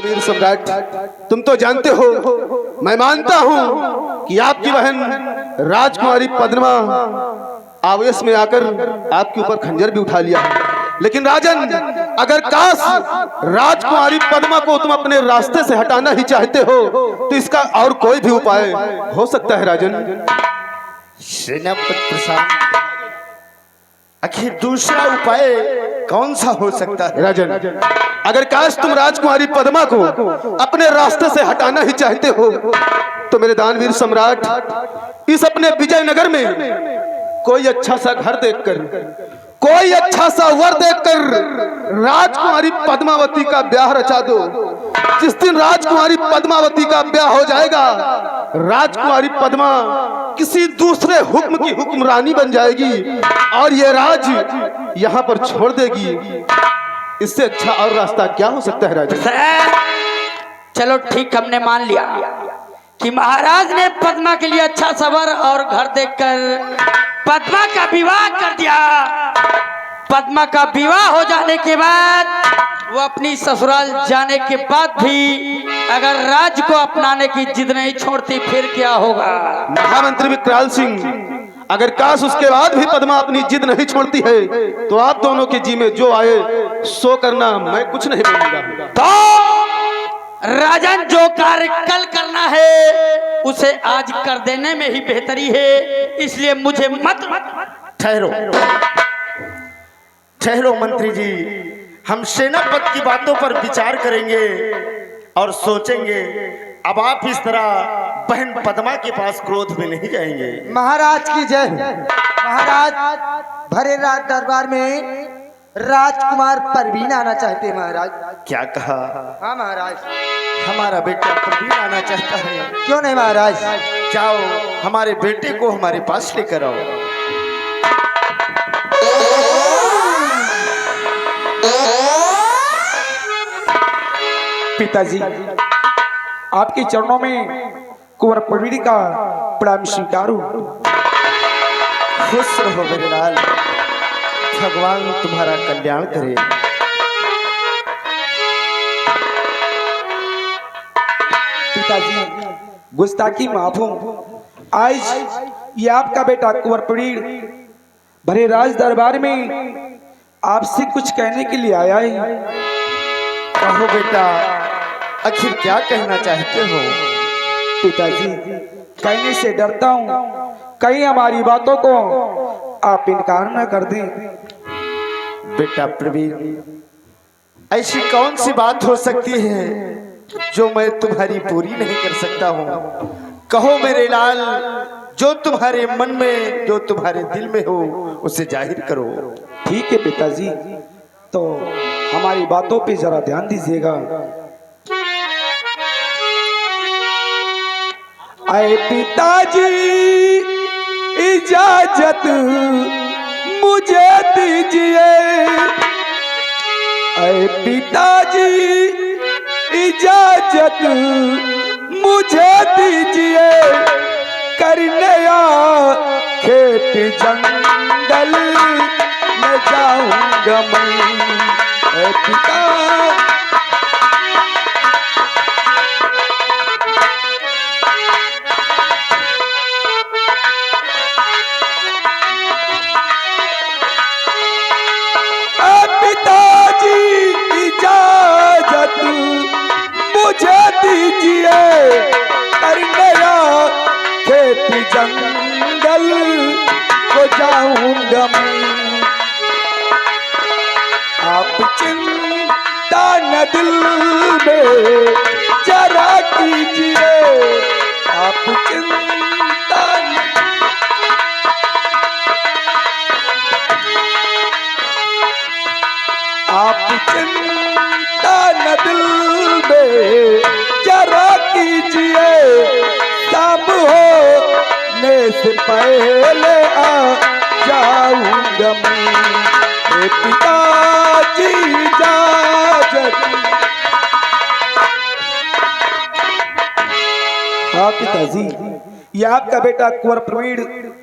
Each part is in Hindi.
वीर सम्राट, तुम तो जानते हो, मैं मानता हूं कि आपकी बहन राजकुमारी पद्मा आवेश में आकर आपके ऊपर खंजर भी उठा लिया, लेकिन राजन, अगर काश राजकुमारी पद्मा को तुम अपने रास्ते से हटाना ही चाहते हो तो इसका और कोई भी उपाय हो सकता है राजन। सेनापति प्रसाद, आखिर दूसरा उपाय कौन सा हो सकता है? राजन, अगर काश तुम राजकुमारी पद्मा को अपने रास्ते से हटाना ही चाहते हो तो मेरे दानवीर सम्राट इस अपने विजयनगर में कोई अच्छा सा घर देखकर, कोई अच्छा सा वर देखकर राजकुमारी पद्मावती का ब्याह रचा दो। जिस दिन राजकुमारी पद्मावती का ब्याह हो जाएगा, राजकुमारी पद्मा किसी दूसरे हुक्म की हुक्मरानी बन जाएगी और ये राज यहाँ पर छोड़ देगी। इससे अच्छा और रास्ता क्या हो सकता है राजा? चलो ठीक, हमने मान लिया कि महाराज ने पद्मा के लिए अच्छा सबर और घर देखकर पद्मा का विवाह कर दिया। पद्मा का विवाह हो जाने के बाद वो अपनी ससुराल जाने के बाद भी अगर राज को अपनाने की जिद नहीं छोड़ती फिर क्या होगा? महामंत्री विकराल सिंह, अगर काश उसके बाद भी पद्मा अपनी जिद नहीं छोड़ती है तो आप दोनों के जी में जो आए सो करना, मैं कुछ नहीं बोलूंगा। तो राजन, जो कार्य कल करना है उसे आज कर देने में ही बेहतरी है, इसलिए मुझे मत ठहरो ठहरो मंत्री जी, हम सेनापति की बातों पर विचार करेंगे और सोचेंगे। अब आप इस तरह बहन पद्मा के पास क्रोध में नहीं जाएंगे। महाराज की जय। महाराज, भरे राज दरबार में राजकुमार परवीन आना चाहते हैं महाराज। क्या कहा? हाँ महाराज। हमारा बेटा परवीन आना चाहता है? क्यों नहीं महाराज, जाओ हमारे बेटे को हमारे पास लेकर आओ। पिताजी, आपके चरणों में कुंवर परवीन का प्रणाम स्वीकार हो। खुश रहो मेरे लाल, भगवान तुम्हारा कल्याण करे। पिताजी, गुस्ताखी माफ हो। आज ये आपका बेटा कुंवर परवीन भरे राज दरबार में आपसे कुछ कहने के लिए आया है। कहो बेटा, आखिर क्या कहना चाहते हो? पिताजी, कहने से डरता हूँ कहीं हमारी बातों को आप इनकार न कर दें। बेटा प्रवीण, ऐसी कौन सी बात हो सकती है जो मैं तुम्हारी पूरी नहीं कर सकता हूँ? कहो मेरे लाल, जो तुम्हारे मन में, जो तुम्हारे दिल में हो उसे जाहिर करो। ठीक है पिताजी, तो हमारी बातों पे जरा ध्यान दीजिएगा। आए पिताजी, इजाजत मुझे दीजिए। आए पिताजी, इजाजत मुझे दीजिए। करने खेत जंगल में जाऊंगा मैं। पिता, पिताजी इजाजत मुझे दीजिए। करने खेत जंगल को जाऊंगा मैं। आप चिंता न दिल में जरा कीजिए। आप चिंता न दिल में जरा कीजिए। सब होने से पहले आ जाऊंगा मैं। पिताजी इजाजत। हाँ पिताजी, ये आपका बेटा कुंवर परवीन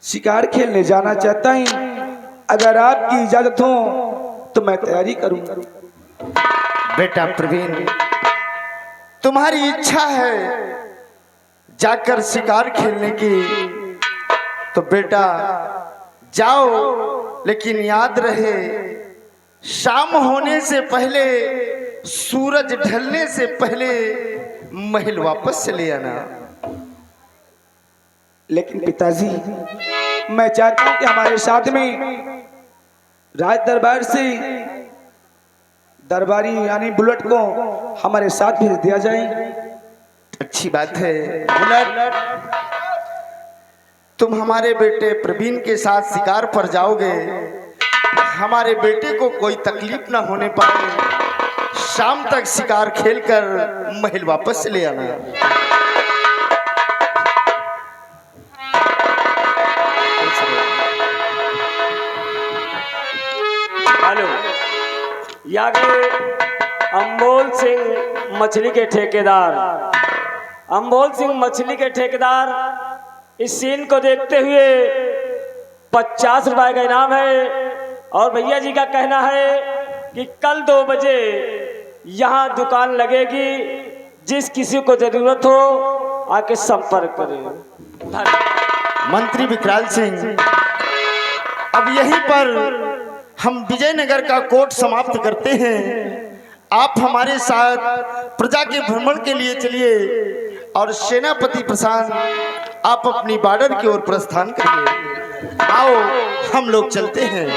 शिकार खेलने जाना चाहता है। अगर आपकी इजाजत हो तो मैं तैयारी करूंगा। बेटा प्रवीण, तुम्हारी इच्छा है जाकर शिकार खेलने की, तो बेटा जाओ, लेकिन याद रहे शाम होने से पहले, सूरज ढलने से पहले महल वापस चले आना। लेकिन पिताजी, मैं चाहता हूँ कि हमारे साथ में राज दरबार से दरबारी यानी बुलेट को हमारे साथ भेज दिया जाए। अच्छी बात है बुलेट, तुम हमारे बेटे प्रवीण के साथ शिकार पर जाओगे, हमारे बेटे को कोई तकलीफ ना होने पाए, शाम तक शिकार खेलकर महल वापस चले आना। हेलो, यहाँ के अम्बोल सिंह मछली के ठेकेदार, अम्बोल सिंह मछली के ठेकेदार इस सीन को देखते हुए 50 रुपए का इनाम है। और भैया जी का कहना है कि कल 2 बजे यहाँ दुकान लगेगी, जिस किसी को जरूरत हो आके संपर्क करें। मंत्री विकराल सिंह, अब यहीं पर हम विजयनगर का कोर्ट समाप्त करते हैं। आप हमारे साथ प्रजा के भ्रमण के लिए चलिए और सेनापति प्रशांत आप अपनी बॉर्डर की ओर प्रस्थान करिए। आओ हम लोग चलते हैं।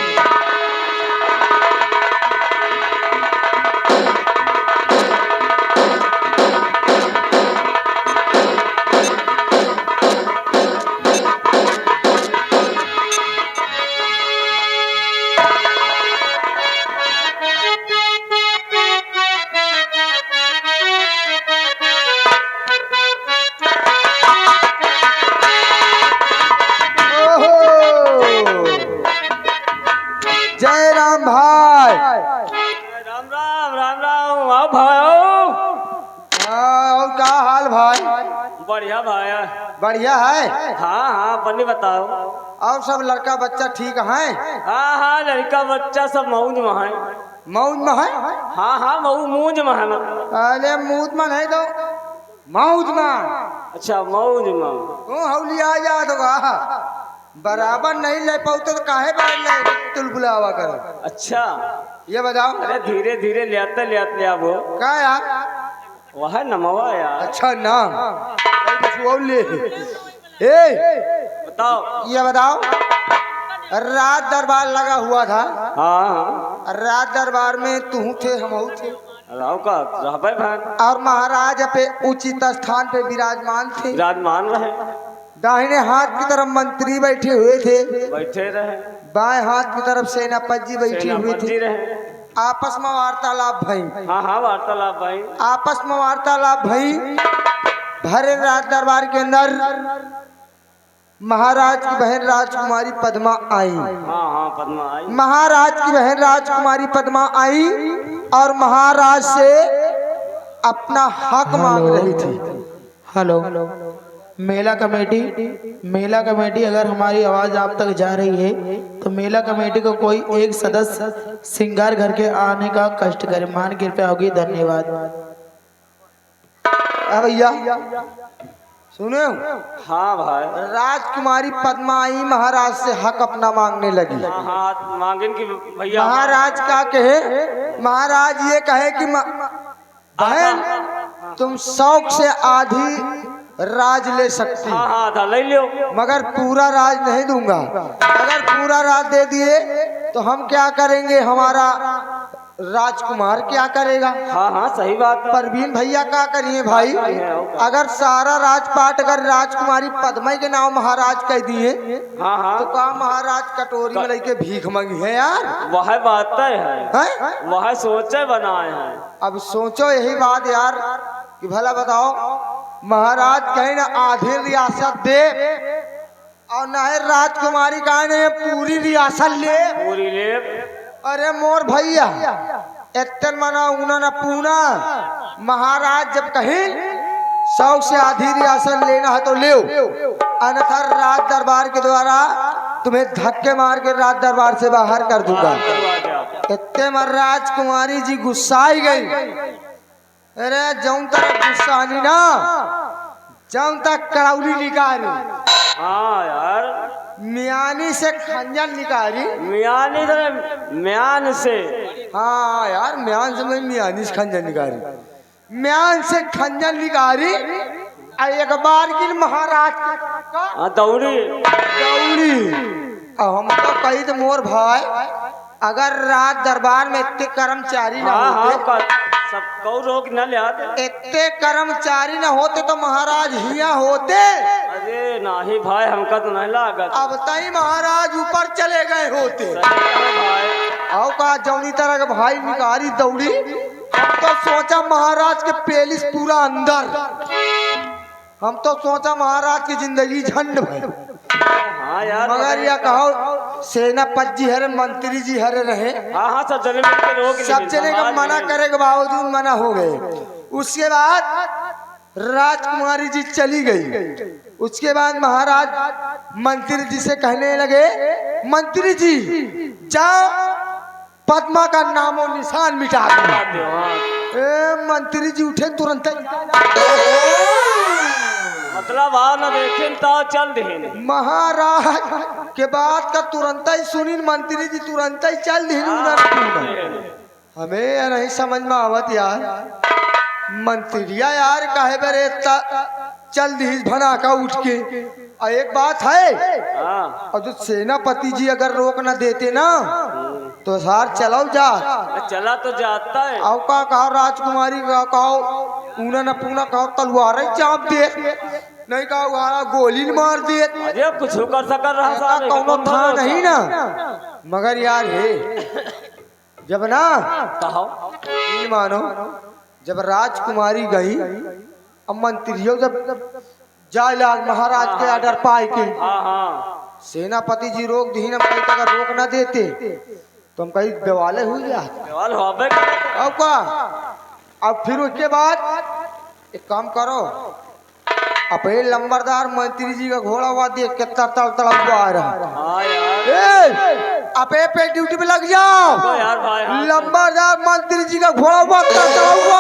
जय राम भाई। राम राम राम राम, आओ भाई आओ। और क्या हाल भाई? बढ़िया भाई। बढ़िया है। हाँ हाँ, बनी बताओ। और सब लड़का बच्चा ठीक है? हाँ हाँ, लड़का बच्चा सब मौज में है। मौज में है? हाँ हाँ, मौज में है मतलब। अरे मौज में नहीं तो मौज में। अच्छा, मौज में। तू हौली आ जा तो बराबर नहीं ले पाऊ तो काहे ले तुलबुलावा कर। अच्छा, ये बताओ। अरे धीरे धीरे ले आवो। क्या यार? वह नमवा यार। अच्छा नाम ले। ए बताओ। ये बताओ, रात दरबार लगा हुआ था। हाँ हाँ, रात दरबार में तू थे, हम थे, राव का रहबे भाई। और महाराज पे उचित स्थान पे विराजमान थे। विराजमान रहे, दाहिने हाथ की तरफ मंत्री बैठे हुए थे, बैठे रहे। बाएं हाथ की तरफ सेनापति जी बैठे हुए थे। सेनापति रहे। आपस में वार्तालाप भई। हाँ हाँ, वार्तालाप भाई। आपस में वार्तालाप भई। भरे राज दरबार के अंदर महाराज की बहन राजकुमारी पद्मा आई। हाँ हाँ, पद्मा आई। महाराज की बहन राजकुमारी पद्मा आई और महाराज से अपना हक मांग रही थी। हेलो, मेला कमेटी अगर हमारी आवाज आप तक जा रही है तो मेला कमेटी को कोई एक सदस्य श्रृंगार घर के आने का कष्ट करे, मान कृपया होगी। धन्यवाद। भैया सुने, हाँ भाई। राजकुमारी पद्मा आई, महाराज से हक अपना मांगने लगी। हाँ हाँ, मांगन की भैया। महाराज क्या कहे? महाराज ये कहे कि बहन तुम शौक से आधी राज ले सकती, हाँ हाँ, था ले लियो, मगर पूरा राज नहीं दूंगा। अगर पूरा राज दे दिए तो हम क्या करेंगे, हमारा राजकुमार क्या करेगा? हाँ हाँ, सही बात है। परवीन भैया क्या करिए भाई? अगर सारा राजपाट अगर राजकुमारी पद्मा के नाम महाराज कह दिए हाँ हाँ, तो का महाराज कटोरी में लेके भीख मांगी है यार? वह बात है, हैं? वह सोचे बनाए हैं। अब सोचो यही बात यार कि भला बताओ, महाराज कहे ना आधी रियासत दे और ना है राजकुमारी कहे पूरी रियासत ले। पूरी ले। अरे मोर भैया इतन मना उना न पूना। महाराज जब कहे 100 से आधी रियासत लेना है तो ले, अन्यथा राज दरबार के द्वारा तुम्हें धक्के मार के राज दरबार से बाहर कर दूंगा। इतने में राजकुमारी जी गुस्साई गई। अरे जौन तक गुस्सा आनी ना, जौन तक करौली निकाली, हाँ यार, मियानी से खंजर निकाली। मियानी म्यान से। हाँ यार, म्यान से मैं मियानी से खंजर निकाली, म्यान से खंजर निकाली। एक बार की महाराज का दौड़ी। दौड़ी। अब हम तो कही तो मोर भाई, अगर राज दरबार में इतने कर्मचारी ना होते, सब कौ रोक न ले आते। इतने कर्मचारी ना होते तो महाराज हिया होते। अरे नहीं भाई, हमका तो नहीं लागत। अब तई महाराज ऊपर चले गए होते। भाई आओ का जौनी तरह के भाई निकारी दौड़ी। हम तो सोचा महाराज के पेलिस पूरा अंदर, हम तो सोचा महाराज की जिंदगी झंड भाई। हाँ यार, मगर यह कहो सेनापति जी हरे, मंत्री जी हरे रहे। हाँ हाँ, सब जने मिलके रोक लिए। सब जने का मना करे के बावजूद मना हो गए। उसके बाद राजकुमारी जी चली गई। उसके बाद महाराज मंत्री जी से कहने लगे, मंत्री जी जाओ पद्मा का नामो निशान मिटा दो। मंत्री जी उठे तुरंत, मतलब आ न देखे तो चल दे। महाराज के बात का तुरंत ही सुनी मंत्री जी, तुरंत ही चल दे। हमें यह नहीं समझ में आवत यार, मंत्रिया यार काहे बरे चल दी भना का उठ के। और एक बात है, और जो सेनापति जी अगर रोक न देते ना तो सार चलो जा। चला तो जाता है। आओ का कहा राजकुमारी का कहो, ऊना न पूना कहो तलवार चाप दे, नहीं कहा गोली मार दे। अरे कुछ कर सकर रहा कौनो था नहीं ना। मगर यार हे, जब ना कहो मानो, जब राजकुमारी गई, अब मंत्रियों जब जाए लाग महाराज के आर्डर पाए के, हाँ हाँ, सेनापति जी रोक दी ना, अगर रोक ना देते तो हम कहीं दिवाले हुई गया। अब का, अब फिर उसके बाद एक काम करो, अपने लंबरदार मंत्री जी का घोड़ा हुआ देख के तड़तड़ आ रहा। हाँ यार, अपे पे ड्यूटी पे लग जाओ यार भाई। हाँ, लंबरदार मंत्री जी का घोड़ा हुआ तड़तड़ हुआ।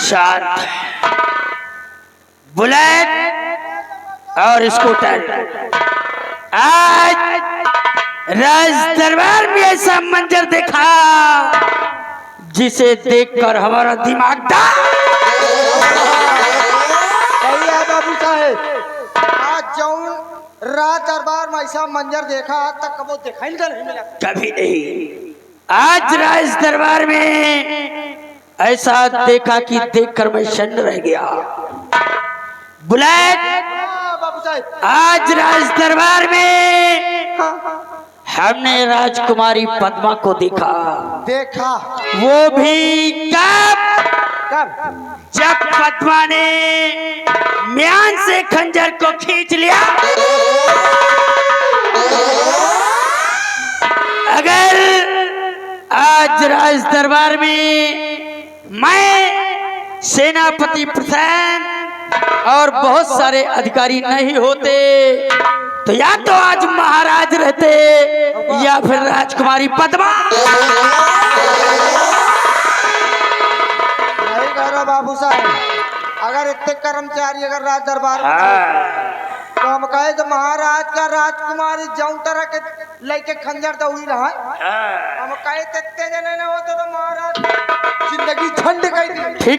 शांत, बुलेट और स्कूटर। आज राज दरबार में ऐसा मंजर देखा जिसे देखकर हमारा दिमाग बाबू साहेब, आज जौन राज दरबार में ऐसा मंजर देखा आज तक कबो देखा ही नहीं मिला। कभी नहीं। आज राज दरबार में ऐसा देखा कि देखकर मैं शन्न रह गया। बुलेट, बाबू साहेब, आज राज दरबार में हमने राजकुमारी पद्मा को देखा। देखा वो भी कब? जब पद्मा ने म्यान से खंजर को खींच लिया। अगर आज राज दरबार में मैं, सेनापति प्रसन्न और बहुत सारे अधिकारी नहीं होते तो या तो आज महाराज रहते या फिर राजकुमारी पद्मा। नहीं कह रहा बाबू साहब, अगर इतने कर्मचारी अगर राज दरबार में तो हम कहे तो महाराज का राजकुमारी जौं तरह के लड़के खंजर तो हुई रहा हम कहे तेते जने न होते तो महाराज जिंदगी झंड गई थी।